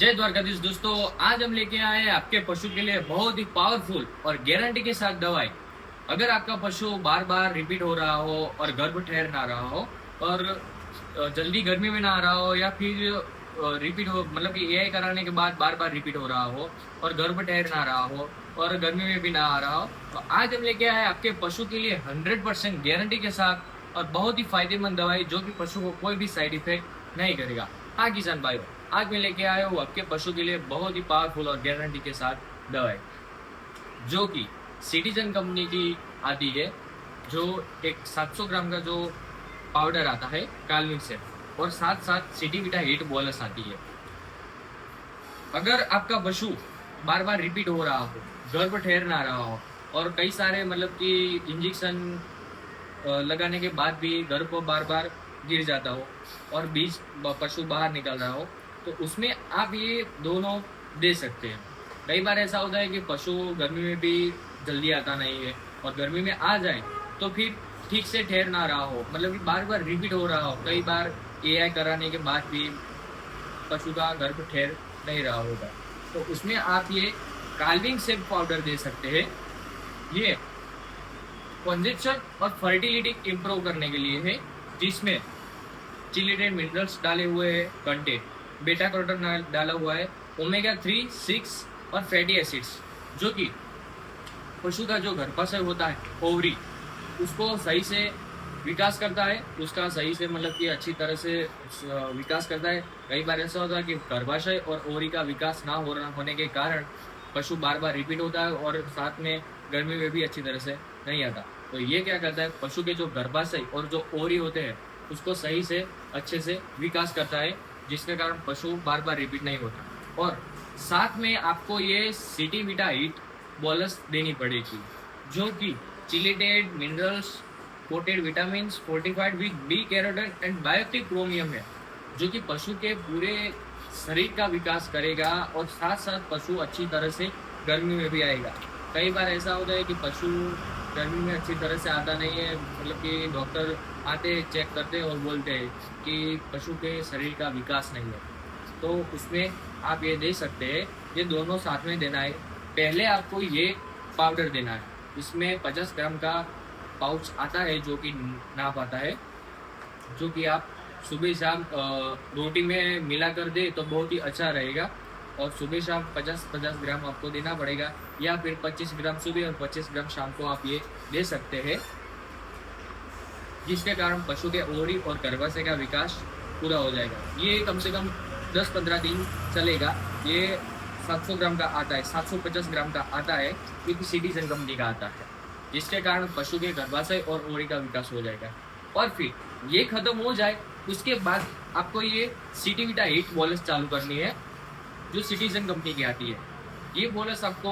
जय द्वारकाधीश दोस्तों। आज हम लेके आए हैं आपके पशु के लिए बहुत ही पावरफुल और गारंटी के साथ दवाई। अगर आपका पशु बार बार रिपीट हो रहा हो और गर्भ ठहर ना रहा हो और जल्दी गर्मी में ना आ रहा हो या फिर रिपीट हो मतलब कि एआई कराने के बाद बार बार रिपीट हो रहा हो और गर्भ ठहर ना रहा हो और गर्मी में भी ना आ रहा हो, तो आज हम लेके आए हैं आपके पशु के लिए 100% गारंटी के साथ और बहुत ही फायदेमंद दवाई जो कि पशु को कोई भी साइड इफेक्ट नहीं करेगा। हाँ किसान भाइयों, आज मैं लेके आया हूँ आपके पशु के लिए बहुत ही पावरफुल और गारंटी के साथ दवाई जो कि सिटीजन कंपनी की आती है। जो एक 700 ग्राम का जो पाउडर आता है कालमिन से और साथ साथ सिटी विटा हीट बोलस आती है। अगर आपका पशु बार बार रिपीट हो रहा हो, गर्भ ठहर ना रहा हो और कई सारे मतलब कि इंजेक्शन लगाने के बाद भी गर्भ बार बार गिर जाता हो और बीज पशु बाहर निकल रहा हो, तो उसमें आप ये दोनों दे सकते हैं। कई बार ऐसा होता है कि पशु गर्मी में भी जल्दी आता नहीं है और गर्मी में आ जाए तो फिर ठीक से ठहर ना रहा हो, मतलब कि बार बार रिपीट हो रहा हो। कई बार एआई कराने के बाद भी पशु का गर्भ ठहर नहीं रहा होगा, तो उसमें आप ये काल्विंग सेप पाउडर दे सकते हैं। ये कंजेप्शन और फर्टिलिटी इंप्रूव करने के लिए है, जिसमें चिलेटेड मिनरल्स डाले हुए हैं, कंटेंट बेटा कैरोटीन डाला हुआ है, ओमेगा 3, 6 और फैटी एसिड्स, जो कि पशु का जो गर्भाशय होता है ओवरी उसको सही से विकास करता है, उसका सही से मतलब कि अच्छी तरह से विकास करता है। कई बार ऐसा होता है कि गर्भाशय और ओवरी का विकास ना होने के कारण पशु बार बार रिपीट होता है और साथ में गर्मी में भी अच्छी तरह से नहीं आता। तो ये क्या करता है, पशु के जो गर्भाशय और जो ओवरी होते हैं उसको सही से अच्छे से विकास करता है, जिसके कारण पशु बार बार रिपीट नहीं होता। और साथ में आपको ये सिटी विटा हीट बोलस देनी पड़ेगी, जो कि chelated minerals, coated vitamin, fortified with B carotene and biotic chromium है, जो कि पशु के पूरे शरीर का विकास करेगा और साथ साथ पशु अच्छी तरह से गर्मी में भी आएगा। कई बार ऐसा होता है कि पशु गर्मी में अच्छी तरह से आता नहीं है, मतलब कि डॉक्टर आते चेक करते और बोलते हैं कि पशु के शरीर का विकास नहीं है, तो उसमें आप ये दे सकते हैं। ये दोनों साथ में देना है। पहले आपको ये पाउडर देना है, इसमें 50 ग्राम का पाउच आता है जो कि नाप आता है, जो कि आप सुबह शाम रोटी में मिला कर दे तो बहुत ही अच्छा रहेगा। और सुबह शाम 50-50 ग्राम आपको देना पड़ेगा, या फिर 25 ग्राम सुबह और 25 ग्राम शाम को आप ये दे सकते हैं, जिसके कारण पशु के ओवरी और गर्भाशय का विकास पूरा हो जाएगा। ये कम से कम 10-15 दिन चलेगा। ये 700 ग्राम का आता है, 750 ग्राम का आता है, क्योंकि सिटीजन कंपनी का आता है, जिसके कारण पशु के गर्भाशय और ओवरी का विकास हो जाएगा। और फिर ये खत्म हो जाए उसके बाद आपको ये सिटी विटा हीट बोलस चालू करनी है, जो सिटीजन कंपनी की आती है। ये बोलस आपको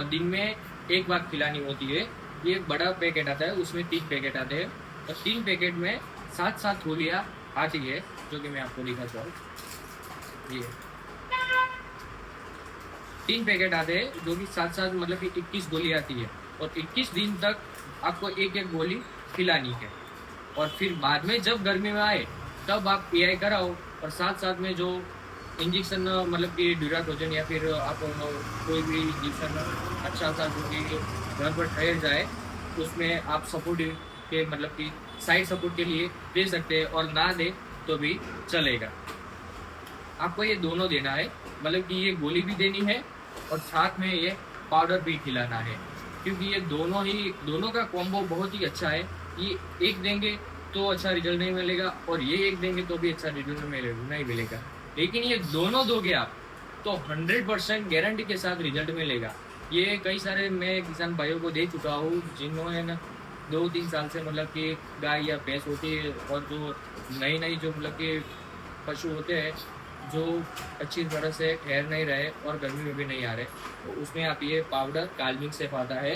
दिन में एक बार खिलानी होती है। ये बड़ा पैकेट आता है, उसमें 3 पैकेट आते हैं और 3 पैकेट में 7-7 गोलियाँ आती है, जो कि मैं आपको दिखाता हूँ। ये 3 पैकेट आते हैं जो कि 7-7 मतलब कि 21 गोली आती है और 21 दिन तक आपको एक एक गोली खिलानी है। और फिर बाद में जब गर्मी में आए तब आप एआई कराओ और साथ साथ में जो इंजेक्शन मतलब कि ड्यूराट्रोजन या फिर आप कोई भी इंजेक्शन अच्छा सा जो कि घर पर ठहर जाए, उसमें आप सपोर्ट के मतलब कि साइड सपोर्ट के लिए दे सकते हैं, और ना दे तो भी चलेगा। आपको ये दोनों देना है, मतलब कि ये गोली भी देनी है और साथ में ये पाउडर भी खिलाना है, क्योंकि ये दोनों का कॉम्बो बहुत ही अच्छा है। ये एक देंगे तो अच्छा रिजल्ट नहीं मिलेगा और ये एक देंगे तो भी अच्छा रिजल्ट नहीं मिलेगा, लेकिन ये दोनों दोगे आप तो 100% गारंटी के साथ रिजल्ट मिलेगा। ये कई सारे मैं किसान भाइयों को दे चुका हूँ जिन्होंने ना 2-3 साल से मतलब कि गाय या भैंस होती है और जो नई जो मतलब कि पशु होते हैं जो अच्छी तरह से ठहर नहीं रहे और गर्मी में भी नहीं आ रहे, तो उसमें आप ये पाउडर काल्विन सेप आता है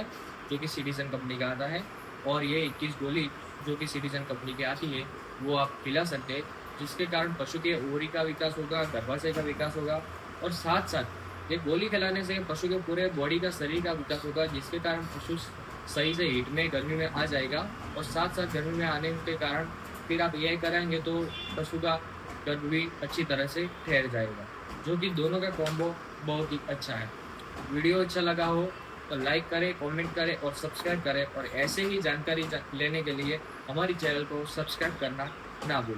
जो कि सिटीजन कंपनी का आता है, और ये 21 गोली जो कि सिटीजन कंपनी की आती है वो आप खिला सकते हैं, जिसके कारण पशु के ओवरी का विकास होगा, गर्भाशय का विकास होगा और साथ साथ ये गोली खिलाने से पशु के पूरे बॉडी का शरीर का विकास होगा, जिसके कारण पशु सही से हीट में गर्मी में आ जाएगा। और साथ साथ गर्मी में आने के कारण फिर आप यह कराएंगे तो पशु का गर्भ भी अच्छी तरह से ठहर जाएगा। जो कि दोनों का कॉम्बो बहुत ही अच्छा है। वीडियो अच्छा लगा हो तो लाइक करें, कमेंट करें और सब्सक्राइब करें, और ऐसे ही जानकारी लेने के लिए हमारी चैनल को सब्सक्राइब करना ना भूलें।